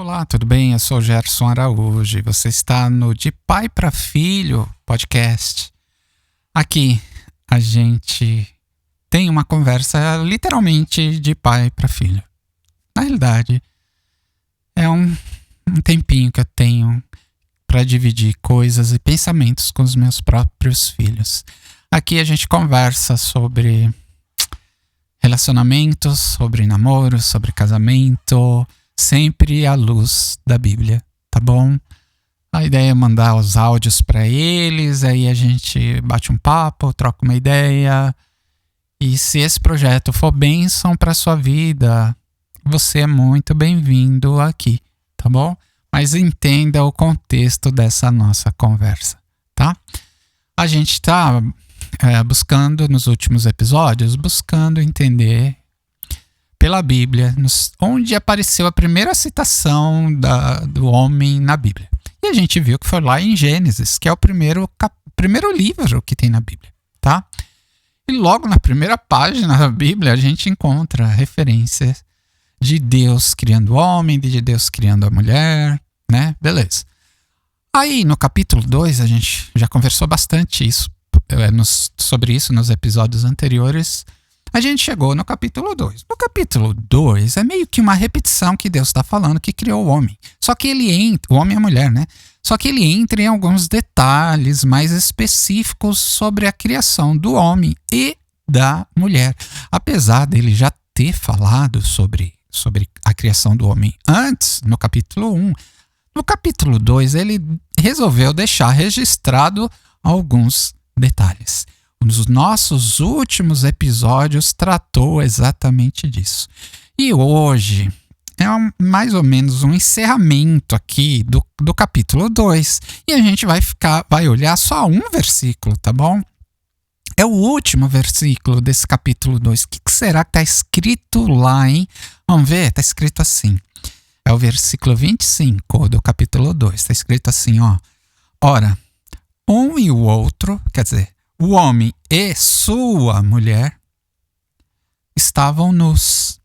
Olá, tudo bem? Eu sou o Gerson Araújo e você está no De Pai para Filho podcast. Aqui a gente tem uma conversa literalmente de pai para filho. Na realidade, é um tempinho que eu tenho para dividir coisas e pensamentos com os meus próprios filhos. Aqui a gente conversa sobre relacionamentos, sobre namoro, sobre casamento, sempre à luz da Bíblia, tá bom? A ideia é mandar os áudios para eles, aí a gente bate um papo, troca uma ideia. E se esse projeto for bênção para sua vida, você é muito bem-vindo aqui, tá bom? Mas entenda o contexto dessa nossa conversa, tá? A gente está buscando nos últimos episódios, buscando entender pela Bíblia, onde apareceu a primeira citação do homem na Bíblia. E a gente viu que foi lá em Gênesis, que é o primeiro livro que tem na Bíblia, tá? E logo na primeira página da Bíblia a gente encontra referências de Deus criando o homem, de Deus criando a mulher, né? Beleza. Aí no capítulo 2 a gente já conversou bastante sobre isso nos episódios anteriores. A gente chegou no capítulo 2. No capítulo 2 é meio que uma repetição que Deus está falando que criou o homem. Só que o homem e a mulher, né? Só que ele entra em alguns detalhes mais específicos sobre a criação do homem e da mulher. Apesar dele já ter falado sobre a criação do homem antes, no capítulo 1, no capítulo 2 ele resolveu deixar registrado alguns detalhes. Um dos nossos últimos episódios tratou exatamente disso. E hoje é mais ou menos um encerramento aqui do capítulo 2. E a gente vai olhar só um versículo, tá bom? É o último versículo desse capítulo 2. O que será que está escrito lá, hein? Vamos ver, está escrito assim. É o versículo 25 do capítulo 2. Está escrito assim, ó. Ora, um e o outro, quer dizer, o homem e sua mulher estavam nus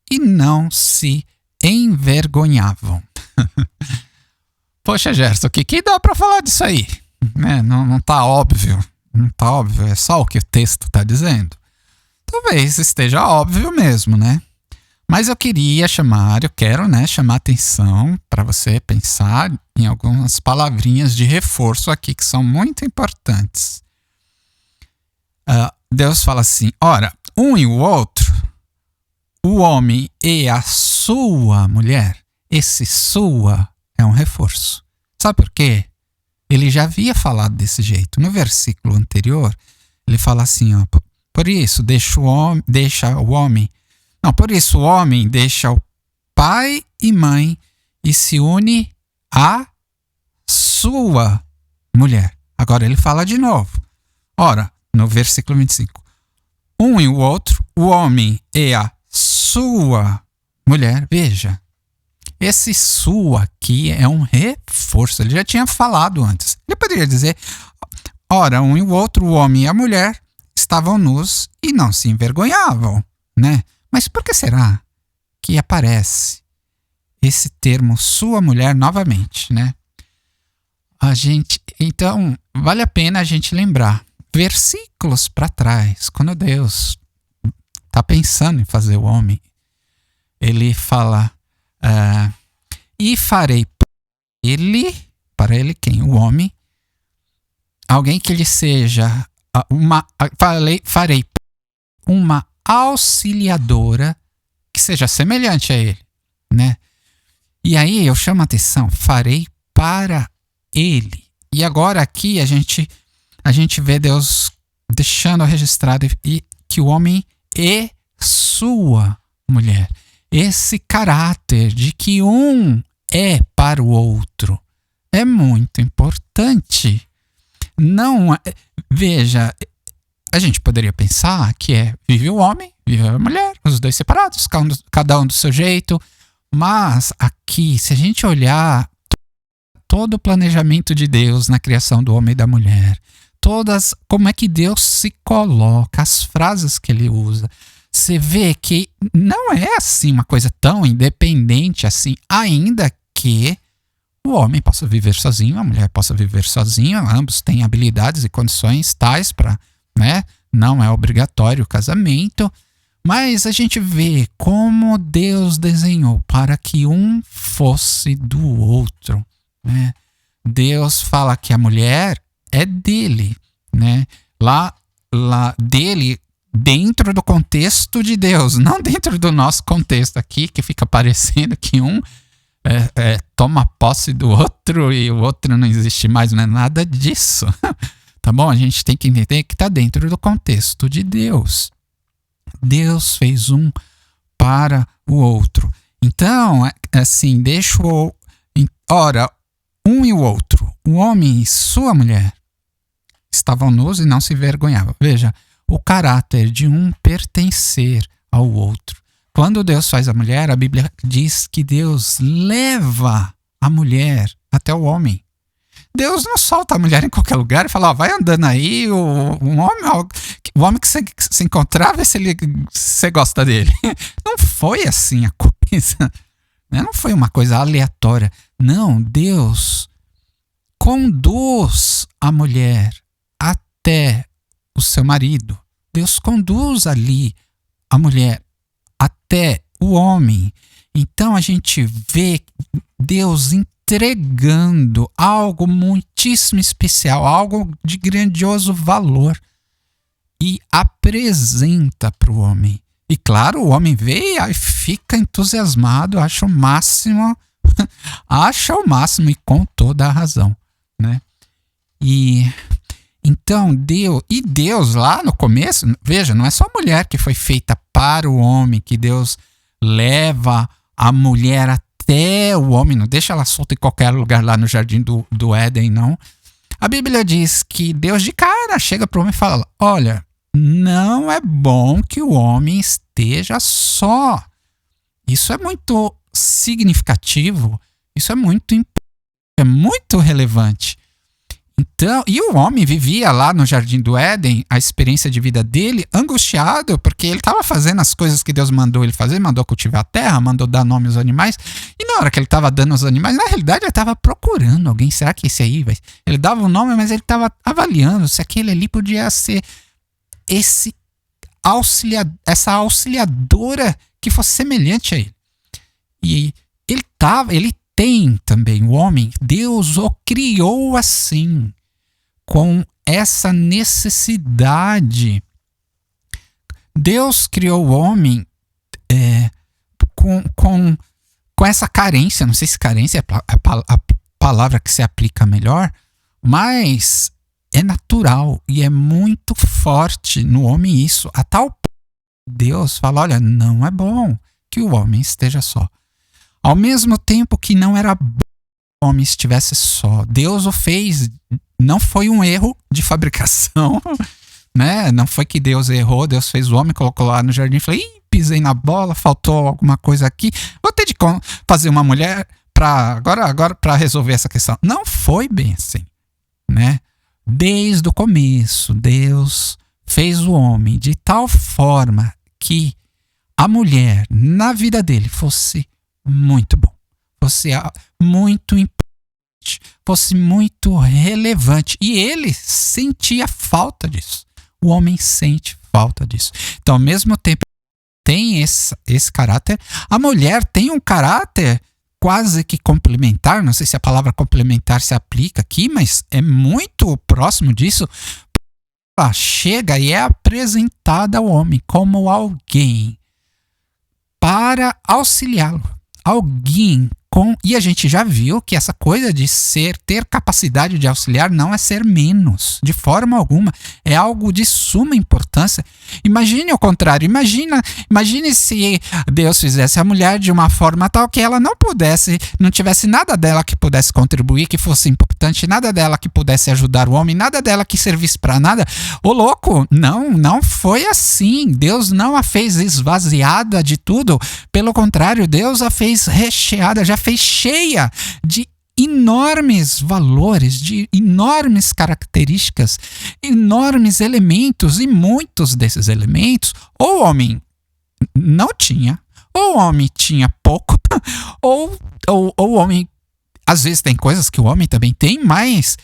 e não se envergonhavam. Poxa, Gerson, o que dá para falar disso aí? Não tá óbvio. Não tá óbvio, é só o que o texto tá dizendo. Talvez esteja óbvio mesmo, né? Mas eu quero chamar atenção para você pensar em algumas palavrinhas de reforço aqui que são muito importantes. Deus fala assim, ora, um e o outro, o homem e a sua mulher, esse sua é um reforço. Sabe por quê? Ele já havia falado desse jeito. No versículo anterior, ele fala assim, ó, por isso o homem deixa o pai e mãe e se une à sua mulher. Agora ele fala de novo. Ora, no versículo 25, um e o outro, o homem e a sua mulher. Veja, esse sua aqui é um reforço. Ele já tinha falado antes. Ele poderia dizer, ora, um e o outro, o homem e a mulher, estavam nus e não se envergonhavam, né? Mas por que será que aparece esse termo sua mulher novamente, né? Então, vale a pena a gente lembrar versículos para trás, quando Deus está pensando em fazer o homem, ele fala, e farei para ele quem? O homem, alguém que ele seja farei uma auxiliadora que seja semelhante a ele, né? E aí eu chamo a atenção, farei para ele. E agora aqui a gente vê Deus deixando registrado que o homem e sua mulher. Esse caráter de que um é para o outro é muito importante. Veja, a gente poderia pensar que vive o homem, vive a mulher, os dois separados, cada um do seu jeito. Mas aqui, se a gente olhar todo o planejamento de Deus na criação do homem e da mulher, como é que Deus se coloca, as frases que ele usa, você vê que não é assim uma coisa tão independente assim, ainda que o homem possa viver sozinho, a mulher possa viver sozinha, ambos têm habilidades e condições tais para, né? Não é obrigatório o casamento, mas a gente vê como Deus desenhou para que um fosse do outro, né? Deus fala que a mulher é dele, né? Lá dele dentro do contexto de Deus, não dentro do nosso contexto aqui, que fica parecendo que um toma posse do outro e o outro não existe mais, não é nada disso. Tá bom? A gente tem que entender que está dentro do contexto de Deus. Deus fez um para o outro. Então, assim, ora, um e o outro, o homem e sua mulher, estavam nus e não se envergonhavam. Veja, o caráter de um pertencer ao outro. Quando Deus faz a mulher, a Bíblia diz que Deus leva a mulher até o homem. Deus não solta a mulher em qualquer lugar e fala, vai andando aí, o homem que você se encontrar, vê se você gosta dele. Não foi assim a coisa. Não foi uma coisa aleatória. Não, Deus conduz a mulher até o seu marido. Deus conduz ali a mulher até o homem. Então a gente vê Deus entregando algo muitíssimo especial, algo de grandioso valor e apresenta para o homem. E claro, o homem vê e fica entusiasmado, acha o máximo e com toda a razão, né? E então Deus lá no começo, veja, não é só a mulher que foi feita para o homem, que Deus leva a mulher até o homem, não deixa ela solta em qualquer lugar lá no jardim do Éden, não. A Bíblia diz que Deus de cara chega para o homem e fala, olha, não é bom que o homem esteja só. Isso é muito significativo, isso é muito relevante. Então, e o homem vivia lá no Jardim do Éden, a experiência de vida dele, angustiado, porque ele estava fazendo as coisas que Deus mandou ele fazer, mandou cultivar a terra, mandou dar nome aos animais, e na hora que ele estava dando aos animais, na realidade ele estava procurando alguém, será que esse aí vai... Ele dava o nome, mas ele estava avaliando se aquele ali podia ser essa auxiliadora que fosse semelhante a ele. E ele tem também o homem, Deus o criou assim, com essa necessidade. Deus criou o homem com essa carência, não sei se carência é a palavra que se aplica melhor, mas é natural e é muito forte no homem isso, a tal ponto Deus fala, olha, não é bom que o homem esteja só. Ao mesmo tempo que não era bom que o homem estivesse só. Deus o fez, não foi um erro de fabricação, né? Não foi que Deus errou, Deus fez o homem, colocou lá no jardim e falou, pisei na bola, faltou alguma coisa aqui, vou ter de fazer uma mulher agora para resolver essa questão. Não foi bem assim, né? Desde o começo, Deus fez o homem de tal forma que a mulher, na vida dele, fosse muito bom, fosse muito importante, fosse muito relevante. E ele sentia falta disso. O homem sente falta disso. Então, ao mesmo tempo, tem esse caráter. A mulher tem um caráter quase que complementar. Não sei se a palavra complementar se aplica aqui, mas é muito próximo disso. Ela chega e é apresentada ao homem como alguém para auxiliá-lo. Alguém e a gente já viu que essa coisa de ter capacidade de auxiliar não é ser menos, de forma alguma. É algo de suma importância. Imagine o contrário. Imagine se Deus fizesse a mulher de uma forma tal que ela não tivesse nada dela que pudesse contribuir, que fosse importante, nada dela que pudesse ajudar o homem, nada dela que servisse para nada. Ô louco, não foi assim. Deus não a fez esvaziada de tudo. Pelo contrário, Deus a fez recheada, já fez cheia de enormes valores, de enormes características, enormes elementos, e muitos desses elementos o homem não tinha. Ou o homem tinha pouco, ou o homem... Às vezes tem coisas que o homem também tem, mas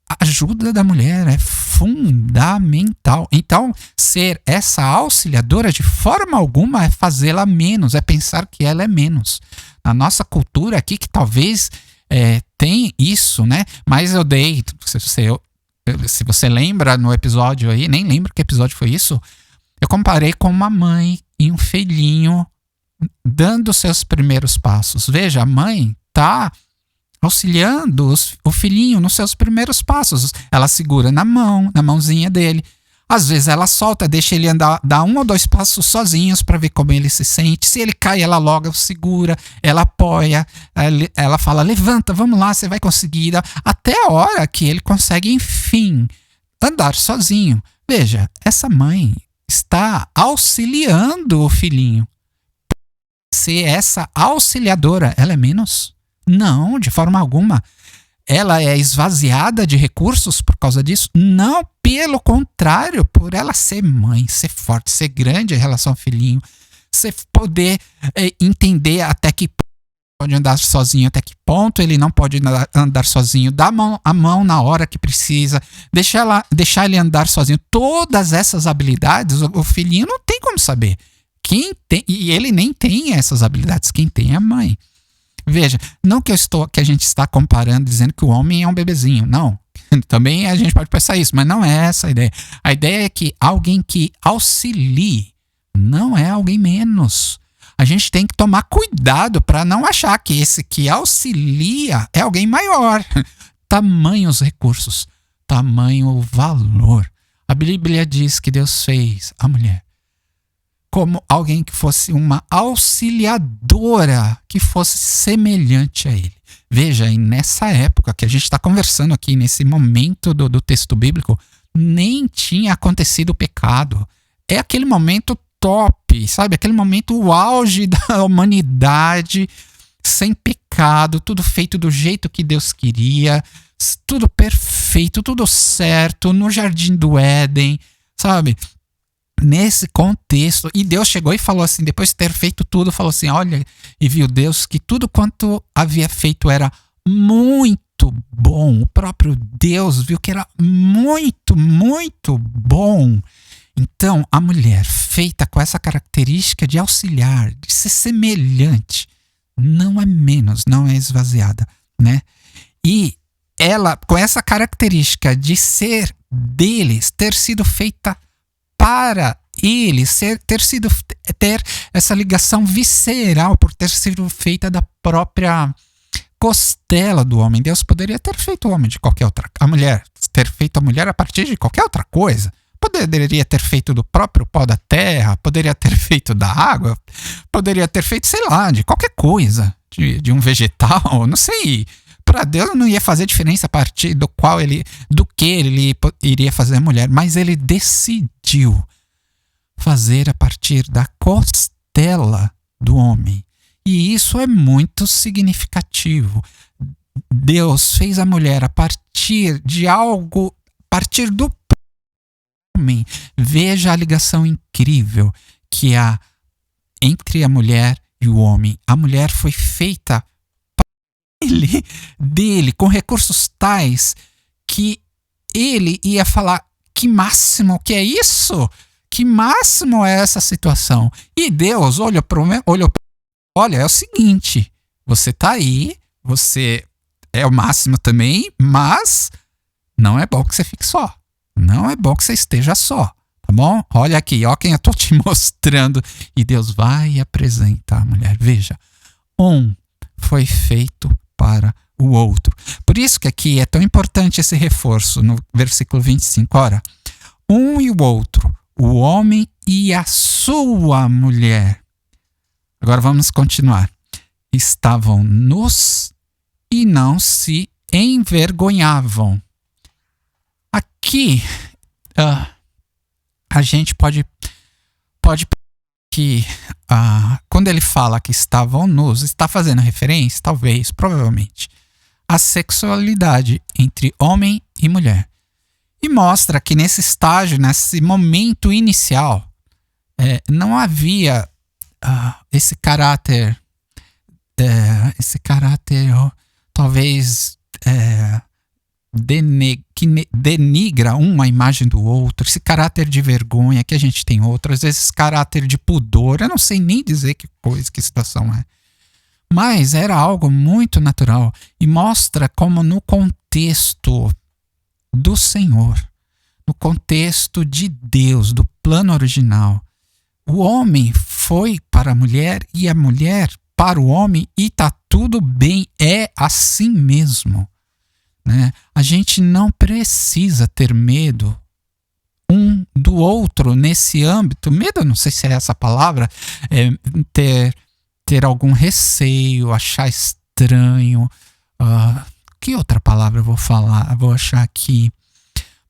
a ajuda da mulher é fundamental. Então, ser essa auxiliadora de forma alguma é fazê-la menos, é pensar que ela é menos. Na nossa cultura aqui, que talvez tem isso, né? Mas eu dei, se você lembra no episódio aí, nem lembro que episódio foi isso, eu comparei com uma mãe e um filhinho dando seus primeiros passos. Veja, a mãe tá auxiliando o filhinho nos seus primeiros passos. Ela segura na mãozinha dele. Às vezes ela solta, deixa ele andar, dá 1 ou 2 passos sozinhos para ver como ele se sente. Se ele cai, ela logo segura, ela apoia, ela fala, levanta, vamos lá, você vai conseguir. Até a hora que ele consegue, enfim, andar sozinho. Veja, essa mãe está auxiliando o filhinho. Se essa auxiliadora, ela é menos? Não, de forma alguma. Ela é esvaziada de recursos por causa disso? Não, pelo contrário, por ela ser mãe, ser forte, ser grande em relação ao filhinho, você poder entender até que ponto pode andar sozinho, até que ponto ele não pode andar sozinho, dar a mão na hora que precisa, deixar ele andar sozinho. Todas essas habilidades, o filhinho não tem como saber. Quem tem, e ele nem tem essas habilidades, quem tem é a mãe. Veja, não que a gente está comparando, dizendo que o homem é um bebezinho, não. Também a gente pode pensar isso, mas não é essa a ideia. A ideia é que alguém que auxilie não é alguém menos. A gente tem que tomar cuidado para não achar que esse que auxilia é alguém maior. Tamanho os recursos, tamanho o valor. A Bíblia diz que Deus fez a mulher como alguém que fosse uma auxiliadora, que fosse semelhante a ele. Veja, e nessa época que a gente está conversando aqui, nesse momento do texto bíblico, nem tinha acontecido o pecado. É aquele momento top, sabe? Aquele momento, o auge da humanidade, sem pecado, tudo feito do jeito que Deus queria, tudo perfeito, tudo certo, no jardim do Éden, sabe? Nesse contexto, e Deus chegou e falou assim, depois de ter feito tudo, falou assim, olha, e viu Deus que tudo quanto havia feito era muito bom. O próprio Deus viu que era muito, muito bom. Então, a mulher feita com essa característica de auxiliar, de ser semelhante, não é menos, não é esvaziada, né? E ela, com essa característica de ser deles, ter sido feita para ele, ter essa ligação visceral, por ter sido feita da própria costela do homem. Deus poderia ter feito o homem de qualquer outra, a mulher, ter feito a mulher a partir de qualquer outra coisa. Poderia ter feito do próprio pó da terra, poderia ter feito da água, poderia ter feito, sei lá, de qualquer coisa, de um vegetal, não sei. Para Deus não ia fazer diferença a partir do que ele iria fazer a mulher, mas ele decidiu fazer a partir da costela do homem. E isso é muito significativo. Deus fez a mulher a partir de algo, a partir do homem. Veja a ligação incrível que há entre a mulher e o homem. A mulher foi feita dele, com recursos tais que ele ia falar, que máximo que é isso? Que máximo é essa situação? E Deus olha, olha, é o seguinte, você tá aí, você é o máximo também, mas não é bom que você fique só. Não é bom que você esteja só, tá bom? Olha aqui, ó quem eu tô te mostrando. E Deus vai e apresenta a mulher. Veja, foi feito para o outro. Por isso que aqui é tão importante esse reforço no versículo 25. Ora, e o outro, o homem e a sua mulher. Agora vamos continuar. Estavam nus e não se envergonhavam. Aqui a gente pode que quando ele fala que estavam nus, está fazendo referência, talvez, provavelmente, à sexualidade entre homem e mulher. E mostra que nesse estágio, nesse momento inicial, não havia esse caráter, talvez que denigra uma imagem do outro, esse caráter de vergonha que a gente tem outras, esse caráter de pudor, eu não sei nem dizer que situação é. Mas era algo muito natural e mostra como no contexto do Senhor, no contexto de Deus, do plano original, o homem foi para a mulher e a mulher para o homem e tá tudo bem, é assim mesmo. Né? A gente não precisa ter medo um do outro nesse âmbito. Medo, não sei se é essa palavra, ter algum receio, achar estranho. Que outra palavra eu vou falar? Vou achar aqui.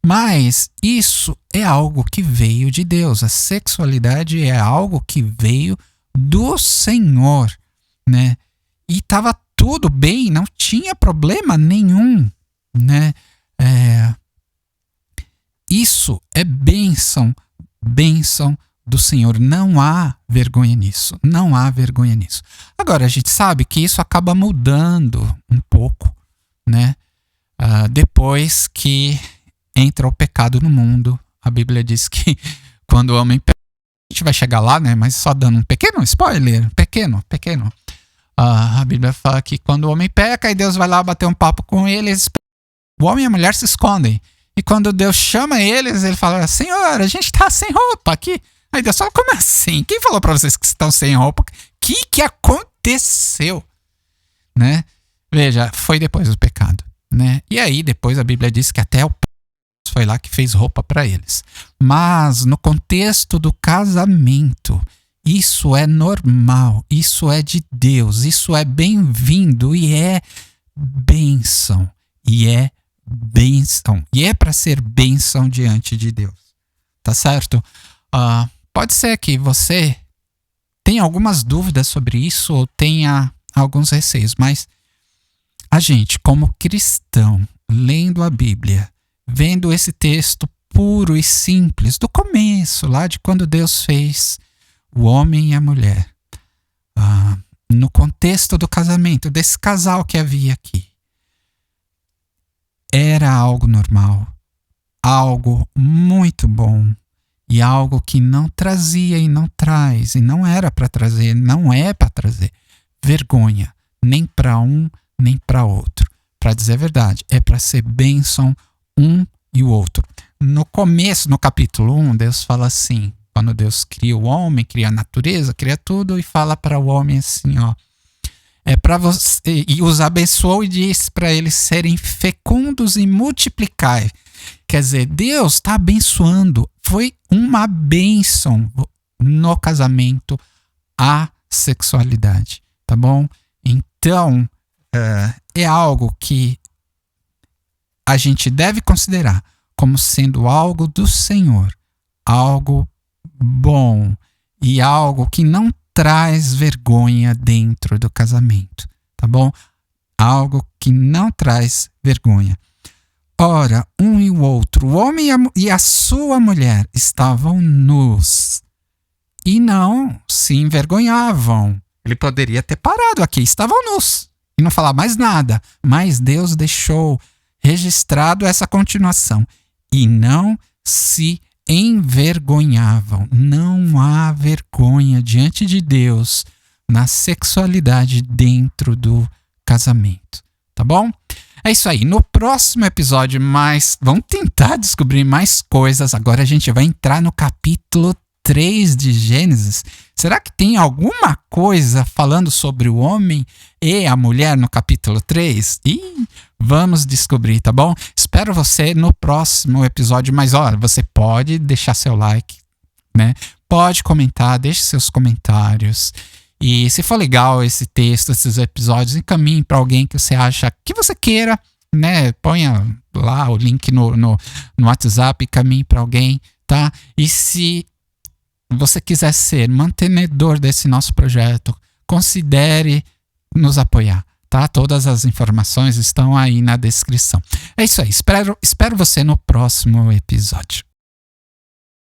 Mas isso é algo que veio de Deus. A sexualidade é algo que veio do Senhor, né? E estava tudo bem, não tinha problema nenhum, né? Isso é bênção do Senhor. Não há vergonha nisso. Não há vergonha nisso. Agora, a gente sabe que isso acaba mudando um pouco, né? Depois que entra o pecado no mundo. A Bíblia diz que quando o homem peca, a gente vai chegar lá, né? Mas só dando um pequeno spoiler, pequeno. A Bíblia fala que quando o homem peca, aí Deus vai lá bater um papo com eles, o homem e a mulher se escondem. E quando Deus chama eles, ele fala: Senhor, a gente tá sem roupa aqui. Aí Deus fala: como assim? Quem falou pra vocês que estão sem roupa? O que aconteceu? Né? Veja, foi depois do pecado, né? E aí depois a Bíblia diz que até o foi lá que fez roupa para eles. Mas no contexto do casamento, isso é normal, isso é de Deus, isso é bem-vindo e é bênção. E é para ser bênção diante de Deus. Tá certo? Pode ser que você tenha algumas dúvidas sobre isso ou tenha alguns receios, mas a gente, como cristão, lendo a Bíblia, vendo esse texto puro e simples, do começo, lá de quando Deus fez o homem e a mulher, no contexto do casamento, desse casal que havia aqui, era algo normal, algo muito bom e algo que não trazia e não traz, e não era para trazer, não é para trazer vergonha, nem para um, nem para outro. Para dizer a verdade, é para ser bênção um e o outro. No começo, no capítulo 1, Deus fala assim, quando Deus cria o homem, cria a natureza, cria tudo, e fala para o homem assim, é para você, e os abençoou e disse para eles serem fecundos e multiplicar. Quer dizer, Deus está abençoando. Foi uma bênção no casamento a sexualidade, tá bom? Então, é algo que a gente deve considerar como sendo algo do Senhor, algo bom e algo que não traz vergonha dentro do casamento, tá bom? Algo que não traz vergonha. Ora, um e o outro, o homem e a sua mulher, estavam nus e não se envergonhavam. Ele poderia ter parado aqui, estavam nus e não falar mais nada, mas Deus deixou registrado essa continuação. E não se envergonhavam. Não há vergonha diante de Deus na sexualidade dentro do casamento. Tá bom? É isso aí. No próximo episódio, vamos tentar descobrir mais coisas. Agora a gente vai entrar no capítulo 3 de Gênesis. Será que tem alguma coisa falando sobre o homem e a mulher no capítulo 3? Vamos descobrir, tá bom? Espero você no próximo episódio. Mas olha, você pode deixar seu like, né? Pode comentar, deixe seus comentários. E se for legal esse texto, esses episódios, encaminhe para alguém que você acha que você queira, né? Ponha lá o link no WhatsApp, encaminhe para alguém, tá? E se você quiser ser mantenedor desse nosso projeto, considere nos apoiar, tá? Todas as informações estão aí na descrição. É isso aí. Espero você no próximo episódio.